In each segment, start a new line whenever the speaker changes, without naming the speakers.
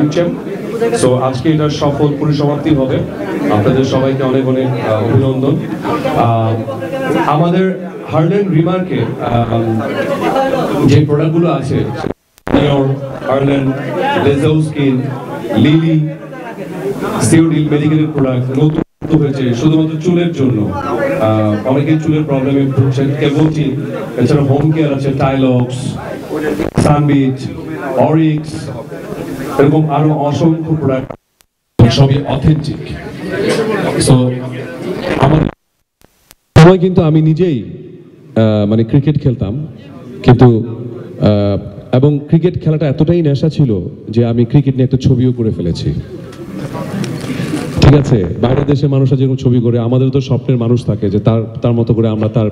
Grand champ. So আজকে এটার সফল পরিসমাপ্তি হবে। আপনাদের সবাইকে অনেক অনেক অভিনন্দন। আমাদের হার্লেন রিমার্কে যে প্রোডাক্টগুলো আছে, হার্লেন, লেজাউস্কিন, লিলি, সিওডিল মেডিকেলের প্রোডাক্ট নতুন হয়েছে শুধুমাত্র চুলের জন্য। অনেকের চুলের প্রবলেমে ভুগছেন, কেভোটিন, এছাড়া হোম কেয়ার আছে, টাইলক্স, সানবিচ, অরিক্স, এরকম আরো অসংখ্য প্রোডাক্ট, সবই অথেন্টিক। সো আমাদের সময় কিন্তু আমি নিজেই মানে ক্রিকেট খেলতাম, কিন্তু এবং ক্রিকেট খেলাটা এতটাই নেশা ছিল যে আমি ক্রিকেট নিয়ে একটা ছবিও করে ফেলেছি। ঠিক আছে, বাইরের দেশের মানুষরা যেরকম ছবি করে, আমাদের তো স্বপ্নের মানুষ থাকে যে তার মতো করে আমরা তার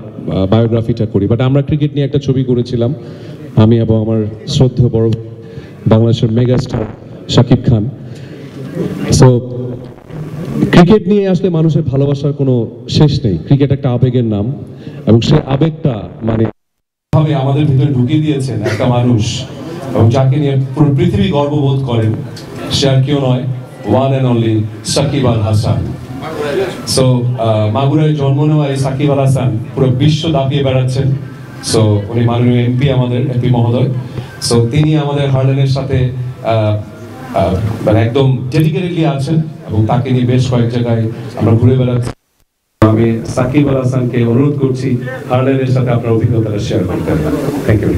বায়োগ্রাফিটা করি। বাট আমরা ক্রিকেট নিয়ে একটা ছবি করেছিলাম, আমি এবং আমার শ্রদ্ধেয় বড় বাংলাদেশের megastar Shakib Khan. So cricket নিয়ে আসলে মানুষের ভালোবাসার কোনো শেষ নেই। ক্রিকেট একটা আবেগের নাম, এবং সেই আবেগটা মানে ভাবে আমাদের ভিতরে ঢুকিয়ে দিয়েছেন একটা মানুষ, এবং যাকে নিয়ে পুরো পৃথিবী গর্ববোধ করেন। সে আর কেউ নয়, one and only Shakib Al Hasan. So মাগুরায় জন্ম নেওয়া এই সাকিব আল হাসান পুরো বিশ্ব দাপিয়ে বেড়াচ্ছেন। সো উনি মাননীয় এমপি, আমাদের এমপি মহোদয়। সো তিনি আমাদের হার্লেনের সাথে মানে একদম ডেডিকেটেডলি আছেন, এবং তাকে নিয়ে বেশ কয়েক জায়গায় আমরা ঘুরে বেড়াচ্ছি। আমি সাকিব আল হাসানকে অনুরোধ করছি হার্লেনের সাথে আপনার অভিজ্ঞতাটা শেয়ার করতে। Thank you.